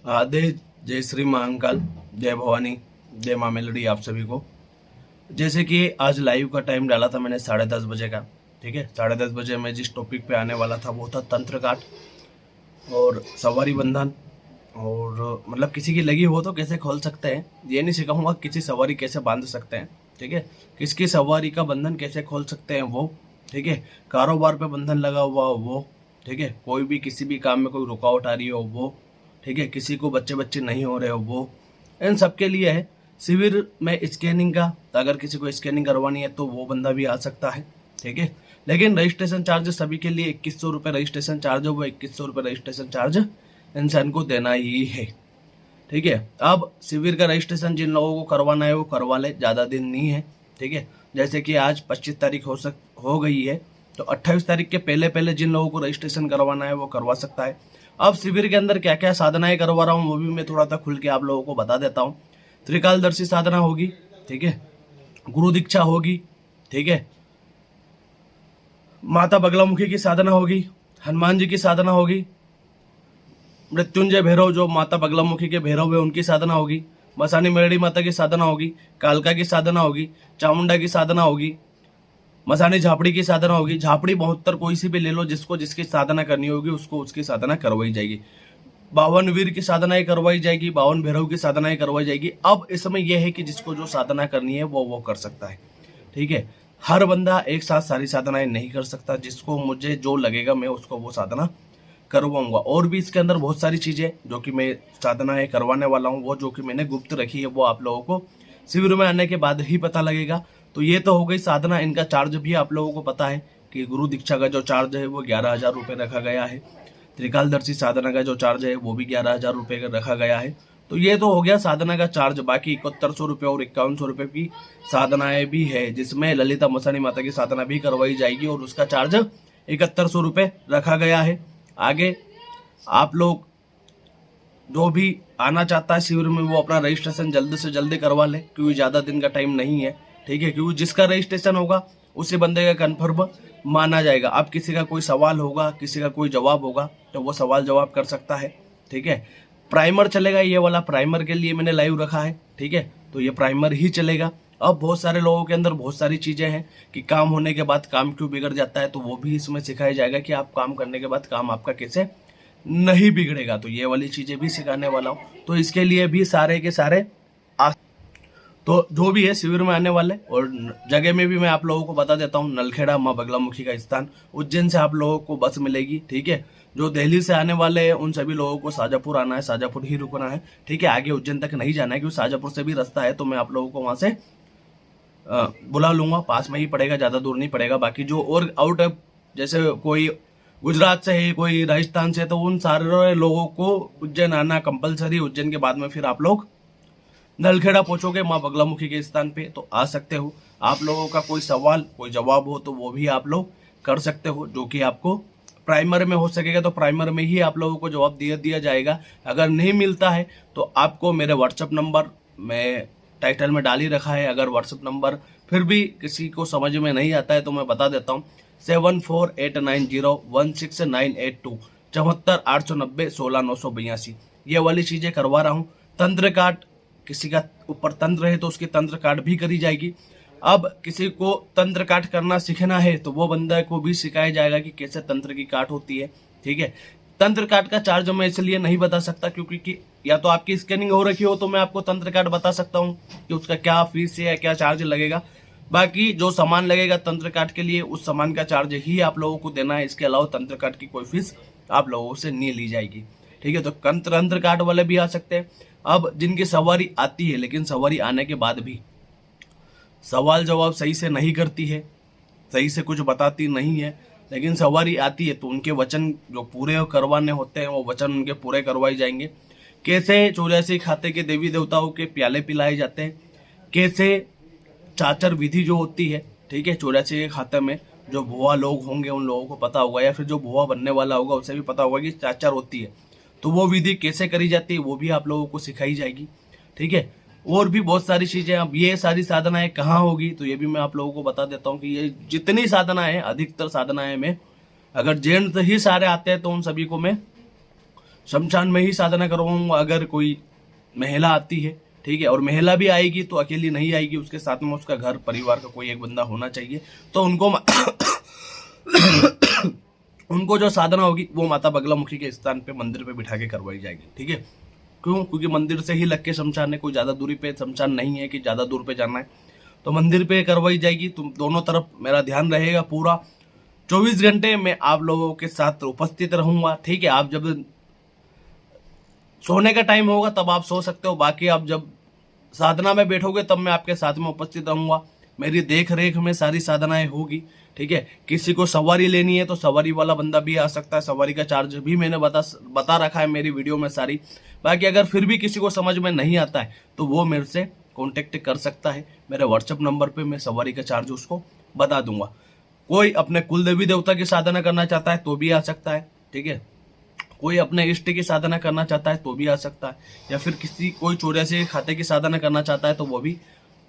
आधे जय श्री महाकाल, जय भवानी, जय माँ मेलोडी आप सभी को। जैसे कि आज लाइव का टाइम डाला था मैंने 10:30 बजे का। ठीक है, 10:30 बजे मैं जिस टॉपिक पे आने वाला था वो था तंत्र काट और सवारी बंधन। और मतलब किसी की लगी हो तो कैसे खोल सकते हैं, ये नहीं सिखाऊंगा किसी सवारी कैसे बांध सकते हैं। ठीक है, किसकी सवारी का बंधन कैसे खोल सकते हैं वो। ठीक है, कारोबार पे बंधन लगा हुआ हो वो। ठीक है, कोई भी किसी भी काम में कोई रुकावट आ रही हो वो। ठीक है, किसी को बच्चे नहीं हो रहे हो वो। इन सब के लिए है शिविर में स्कैनिंग का। अगर किसी को स्कैनिंग करवानी है तो वो बंदा भी आ सकता है। ठीक है, लेकिन रजिस्ट्रेशन चार्ज सभी के लिए 2100 रुपये रजिस्ट्रेशन चार्ज है। वो 2100 रुपये रजिस्ट्रेशन चार्ज इंसान को देना ही है। ठीक है, अब शिविर का रजिस्ट्रेशन जिन लोगों को करवाना है वो करवा ले, ज़्यादा दिन नहीं है। ठीक है, जैसे कि आज 25 तारीख हो गई है, तो 28 तारीख के पहले पहले जिन लोगों को रजिस्ट्रेशन करवाना है वो करवा सकता है। अब शिविर के अंदर क्या क्या साधनाएं करवा रहा हूँ वो भी मैं थोड़ा सा खुल के आप लोगों को बता देता हूँ। त्रिकालदर्शी साधना होगी। ठीक है, गुरु दीक्षा होगी। ठीक है, माता बगलामुखी की साधना होगी, हनुमान जी की साधना होगी, मृत्युंजय भैरव जो माता बगलामुखी के भैरव है उनकी साधना होगी, मसानी मेलडी माता की साधना होगी, कालका की साधना होगी, चामुंडा की साधना होगी, मसानी झापड़ी की साधना होगी। झापड़ी 72 कोई सी भी ले लो, जिसको जिसकी साधना करनी होगी उसको उसकी साधना करवाई जाएगी। 52 वीर की साधनाएं करवाई जाएगी, 52 भैरव की साधनाएं करवाई जाएगी। अब इसमें यह है कि जिसको जो साधना करनी है वो कर सकता है। ठीक है, हर बंदा एक साथ सारी साधनाएं नहीं कर सकता। जिसको मुझे जो लगेगा मैं उसको वो साधना करवाऊंगा। और भी इसके अंदर बहुत सारी चीजें जो कि मैं साधनाएं करवाने वाला हूँ, वो जो कि मैंने गुप्त रखी है वो आप लोगों को शिविर में आने के बाद ही पता लगेगा। तो ये तो हो गई साधना। इनका चार्ज भी आप लोगों को पता है कि गुरु दीक्षा का जो चार्ज है वो 11,000 रुपये रखा गया है। त्रिकालदर्शी साधना का जो चार्ज है वो भी 11,000 रुपये का रखा गया है। तो ये तो हो गया साधना का चार्ज। बाकी 7100 रुपये और 5100 रुपये की साधनाएं भी है, जिसमें ललिता मसानी माता की साधना भी करवाई जाएगी और उसका चार्ज 7100 रुपये रखा गया है। आगे आप लोग जो भी आना चाहता है शिविर में वो अपना रजिस्ट्रेशन जल्द से जल्दी करवा ले, क्योंकि ज़्यादा दिन का टाइम नहीं है। ठीक है, क्योंकि जिसका रजिस्ट्रेशन होगा उसी बंदे का कन्फर्म माना जाएगा। अब किसी का कोई सवाल होगा, किसी का कोई जवाब होगा तो वो सवाल जवाब कर सकता है। ठीक है, प्राइमर चलेगा, ये वाला प्राइमर के लिए मैंने लाइव रखा है। ठीक है, तो ये प्राइमर ही चलेगा। अब बहुत सारे लोगों के अंदर बहुत सारी चीज़ें हैं कि काम होने के बाद काम क्यों बिगड़ जाता है, तो वो भी इसमें सिखाया जाएगा कि आप काम करने के बाद काम आपका कैसे नहीं बिगड़ेगा। तो ये वाली चीज़ें भी सिखाने वाला हूँ। तो इसके लिए भी सारे के सारे तो जो भी है शिविर में आने वाले, और जगह में भी मैं आप लोगों को बता देता हूँ। नलखेड़ा माँ बगलामुखी का स्थान, उज्जैन से आप लोगों को बस मिलेगी। ठीक है, जो दिल्ली से आने वाले हैं उन सभी लोगों को शाजापुर आना है, शाजापुर ही रुकना है। ठीक है, आगे उज्जैन तक नहीं जाना है, क्योंकि शाजापुर से भी रास्ता है, तो मैं आप लोगों को वहां से बुला लूंगा। पास में ही पड़ेगा, ज़्यादा दूर नहीं पड़ेगा। बाकी जो और आउट ऑफ, जैसे कोई गुजरात से है, कोई राजस्थान से, तो उन सारे लोगों को उज्जैन आना कंपलसरी। उज्जैन के बाद में फिर आप लोग नलखेड़ा पहुंचोगे माँ बगलामुखी के स्थान पे, तो आ सकते हो। आप लोगों का कोई सवाल कोई जवाब हो तो वो भी आप लोग कर सकते हो, जो कि आपको प्राइमर में हो सकेगा तो प्राइमर में ही आप लोगों को जवाब दिया जाएगा। अगर नहीं मिलता है तो आपको मेरे व्हाट्सएप नंबर मैं टाइटल में डाल ही रखा है। अगर व्हाट्सएप नंबर फिर भी किसी को समझ में नहीं आता है तो मैं बता देता हूँ, 7489016982 74,890,16,982। ये वाली चीज़ें करवा रहा हूँ। तंत्र काट, किसी का ऊपर तंत्र है तो उसकी तंत्र काट भी करी जाएगी। अब किसी को तंत्र काट करना सीखना है तो वो बंदा को भी सिखाया जाएगा कि कैसे तंत्र की काट होती है। ठीक है, तंत्र काट का चार्ज मैं इसलिए नहीं बता सकता क्योंकि या तो आपकी स्कैनिंग हो रखी हो तो मैं आपको तंत्र काट बता सकता हूँ कि उसका क्या फीस है, क्या चार्ज लगेगा। बाकी जो सामान लगेगा तंत्र काट के लिए, उस सामान का चार्ज ही आप लोगों को देना है। इसके अलावा तंत्र काट की कोई फीस आप लोगों से नहीं ली जाएगी। ठीक है, तो तंत्र काट वाले भी आ सकते हैं। अब जिनकी सवारी आती है लेकिन सवारी आने के बाद भी सवाल जवाब सही से नहीं करती है, सही से कुछ बताती नहीं है, लेकिन सवारी आती है, तो उनके वचन जो पूरे करवाने होते हैं वो वचन उनके पूरे करवाए जाएंगे। कैसे 84 खाते के देवी देवताओं के प्याले पिलाए जाते हैं, कैसे चाचर विधि जो होती है। ठीक है, 84 के खाते में जो भुआ लोग होंगे उन लोगों को पता होगा, या फिर जो भुआ बनने वाला होगा उसे भी पता होगा कि चाचर होती है। तो वो विधि कैसे करी जाती है वो भी आप लोगों को सिखाई जाएगी। ठीक है, और भी बहुत सारी चीजें। अब ये सारी साधनाएं कहाँ होगी तो ये भी मैं आप लोगों को बता देता हूँ कि ये जितनी साधनाएं, अधिकतर साधनाएं में अगर जेंट्स ही सारे आते हैं तो उन सभी को मैं शमशान में ही साधना करवाऊंगा। अगर कोई महिला आती है, ठीक है, और महिला भी आएगी तो अकेली नहीं आएगी, उसके साथ में उसका घर परिवार का कोई एक बंदा होना चाहिए। तो उनको जो साधना होगी वो माता बगलामुखी के स्थान पे मंदिर पे बिठा के करवाई जाएगी, ठीक है। क्यों? क्योंकि मंदिर से ही लग के शमशान है, कोई ज्यादा दूरी पे शमशान नहीं है कि ज्यादा दूर पे जाना है, तो मंदिर पे करवाई जाएगी। तुम दोनों तरफ मेरा ध्यान रहेगा, पूरा 24 घंटे मैं आप लोगों के साथ उपस्थित रहूंगा, ठीक है। आप जब सोने का टाइम होगा तब आप सो सकते हो, बाकी आप जब साधना में बैठोगे तब मैं आपके साथ में उपस्थित रहूंगा। मेरी देख रेख में सारी साधनाएं होगी, ठीक है। किसी को सवारी लेनी है तो सवारी वाला बंदा भी आ सकता है, सवारी का चार्ज भी मैंने बता रखा है मेरी वीडियो में सारी। बाकी अगर फिर भी किसी को समझ में नहीं आता है तो वो मेरे से कॉन्टेक्ट कर सकता है, मेरे व्हाट्सएप नंबर पे मैं सवारी का चार्ज उसको बता दूंगा। कोई अपने कुल देवी देवता की साधना करना चाहता है तो भी आ सकता है, ठीक है। कोई अपने इष्ट की साधना करना चाहता है तो भी आ सकता है, या फिर कोई 84 खाते की साधना करना चाहता है तो वो भी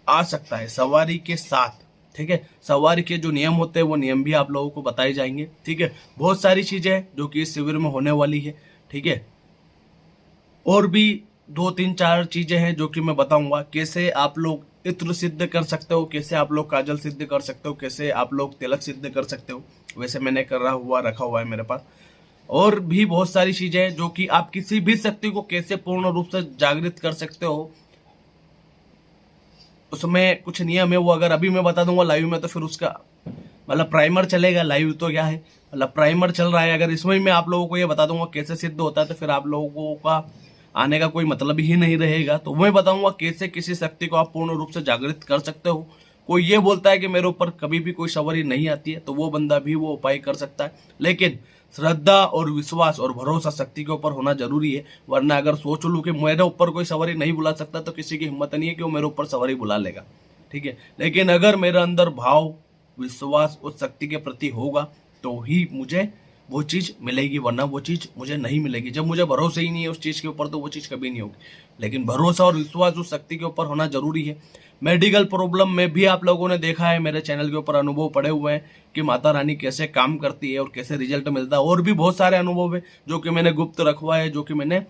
आ सकता है सवारी के साथ, ठीक है। सवारी के जो नियम होते हैं वो नियम भी आप लोगों को बताए जाएंगे, ठीक है। बहुत सारी चीजें हैं जो कि इस शिविर में होने वाली है, ठीक है। और भी 2-3-4 चीजें हैं जो कि मैं बताऊंगा, कैसे आप लोग इत्र सिद्ध कर सकते हो, कैसे आप लोग काजल सिद्ध कर सकते हो, कैसे आप लोग तिलक सिद्ध कर सकते हो, वैसे मैंने रखा हुआ है मेरे पास। और भी बहुत सारी चीजें हैं जो कि आप किसी भी शक्ति को कैसे पूर्ण रूप से जागृत कर सकते हो, उसमें कुछ नियम है। वो अगर अभी मैं बता दूंगा लाइव में तो फिर उसका मतलब प्राइमर चलेगा, लाइव तो क्या है मतलब प्राइमर चल रहा है। अगर इसमें मैं आप लोगों को ये बता दूंगा कैसे सिद्ध होता है तो फिर आप लोगों का आने का कोई मतलब ही नहीं रहेगा। तो मैं बताऊंगा कैसे किसी शक्ति को आप पूर्ण रूप से जागृत कर सकते हो। कोई ये बोलता है कि मेरे ऊपर कभी भी कोई सवारी नहीं आती है तो वो बंदा भी वो उपाय कर सकता है, लेकिन श्रद्धा और विश्वास और भरोसा शक्ति के ऊपर होना जरूरी है। वरना अगर सोच लूं कि मेरे ऊपर कोई सवारी नहीं बुला सकता तो किसी की हिम्मत नहीं है कि वो मेरे ऊपर सवारी बुला लेगा, ठीक है। लेकिन अगर मेरे अंदर भाव विश्वास उस शक्ति के प्रति होगा तो ही मुझे वो चीज मिलेगी, वरना वो चीज मुझे नहीं मिलेगी। जब मुझे भरोसा ही नहीं है उस चीज के ऊपर तो वो चीज कभी नहीं होगी। लेकिन भरोसा और विश्वास उस शक्ति के ऊपर होना जरूरी है। मेडिकल प्रॉब्लम में भी आप लोगों ने देखा है, मेरे चैनल के ऊपर अनुभव पड़े हुए हैं कि माता रानी कैसे काम करती है और कैसे रिजल्ट मिलता है। और भी बहुत सारे अनुभव है जो कि मैंने गुप्त रखवा है, जो कि मैंने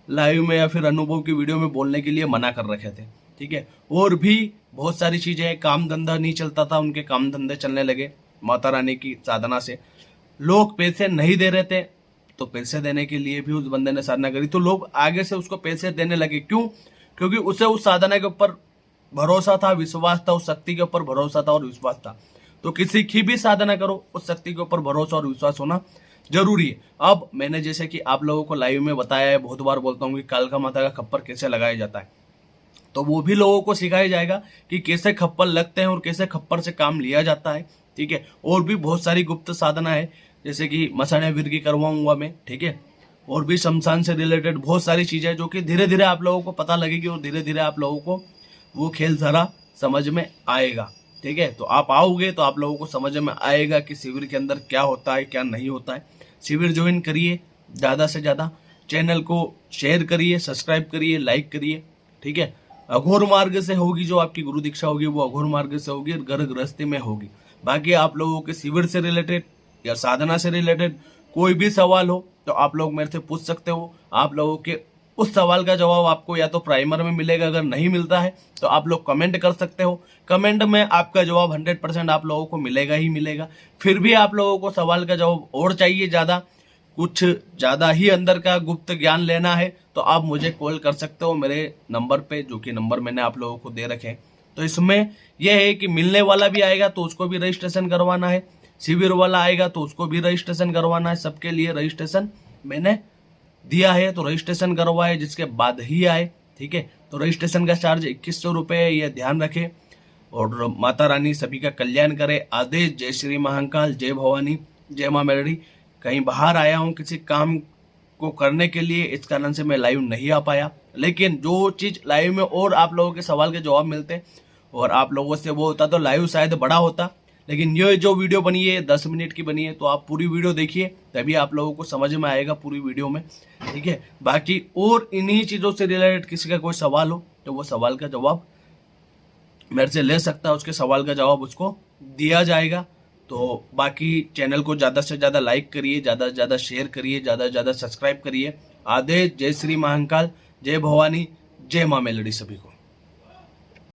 लाइव में या फिर अनुभव की वीडियो में बोलने के लिए मना कर रखे थे, ठीक है। और भी बहुत सारी चीजें हैं। काम धंधा नहीं चलता था, उनके काम धंधे चलने लगे माता रानी की साधना से। लोग पैसे नहीं दे रहे थे तो पैसे देने के लिए भी उस बंदे ने साधना करी तो लोग आगे से उसको पैसे देने लगे। क्यों? क्योंकि उसे उस साधना के ऊपर भरोसा था, विश्वास था, उस शक्ति के ऊपर भरोसा था और विश्वास था। तो किसी की भी साधना करो उस शक्ति के ऊपर भरोसा और विश्वास होना जरूरी है। अब मैंने जैसे कि आप लोगों को लाइव में बताया है, बहुत बार बोलता हूँ कि कालका माता का खप्पर कैसे लगाया जाता है, तो वो भी लोगों को सिखाया जाएगा कि कैसे खप्पर लगते हैं और कैसे खप्पर से काम लिया जाता है, ठीक है। और भी बहुत सारी गुप्त साधना है, जैसे कि मसाने वीर की करवाऊंगा मैं, ठीक है। और भी शमशान से रिलेटेड बहुत सारी चीजें जो कि धीरे धीरे आप लोगों को पता लगेगी और धीरे धीरे आप लोगों को वो खेल जरा समझ में आएगा, ठीक है। तो आप आओगे तो आप लोगों को समझ में आएगा कि शिविर के अंदर क्या होता है क्या नहीं होता है। शिविर ज्वाइन करिए, ज्यादा से ज्यादा चैनल को शेयर करिए, सब्सक्राइब करिए, लाइक करिए, ठीक है। अघोर मार्ग से होगी जो आपकी गुरु दीक्षा होगी वो अघोर मार्ग से होगी और घर गृहस्थी में होगी। बाकी आप लोगों के शिविर से रिलेटेड या साधना से रिलेटेड कोई भी सवाल हो तो आप लोग मेरे से पूछ सकते हो। आप लोगों के उस सवाल का जवाब आपको या तो प्राइमर में मिलेगा, अगर नहीं मिलता है तो आप लोग कमेंट कर सकते हो। कमेंट में आपका जवाब 100% आप लोगों को मिलेगा ही मिलेगा। फिर भी आप लोगों को सवाल का जवाब और चाहिए, कुछ ज्यादा ही अंदर का गुप्त ज्ञान लेना है तो आप मुझे कॉल कर सकते हो मेरे नंबर पे, जो कि नंबर मैंने आप लोगों को दे रखे हैं। तो इसमें यह है कि मिलने वाला भी आएगा तो उसको भी रजिस्ट्रेशन करवाना है, शिविर वाला आएगा तो उसको भी रजिस्ट्रेशन करवाना है। सबके लिए रजिस्ट्रेशन मैंने दिया है तो रजिस्ट्रेशन करवाए जिसके बाद ही आए, ठीक है। तो रजिस्ट्रेशन का चार्ज 2100 रुपये है, यह ध्यान रखें। और माता रानी सभी का कल्याण करे। आदेश। जय श्री महाकाल, जय भवानी, जय माँ मेलडी। कहीं बाहर आया हूँ किसी काम को करने के लिए, इस कारण से मैं लाइव नहीं आ पाया। लेकिन जो चीज लाइव में और आप लोगों के सवाल के जवाब मिलते और आप लोगों से वो होता तो लाइव शायद बड़ा होता। लेकिन ये जो वीडियो बनी है 10 मिनट की बनी है, तो आप पूरी वीडियो देखिए तभी आप लोगों को समझ में आएगा पूरी वीडियो में, ठीक है। बाकी और इन्हीं चीजों से रिलेटेड किसी का कोई सवाल हो तो वो सवाल का जवाब मेरे से ले सकता है, उसके सवाल का जवाब उसको दिया जाएगा। तो बाकी चैनल को ज़्यादा से ज़्यादा लाइक करिए, ज़्यादा से ज़्यादा शेयर करिए, ज़्यादा से ज़्यादा सब्सक्राइब करिए। आदेश। जय श्री महाकाल, जय भवानी, जय माँ मेलडी सभी को।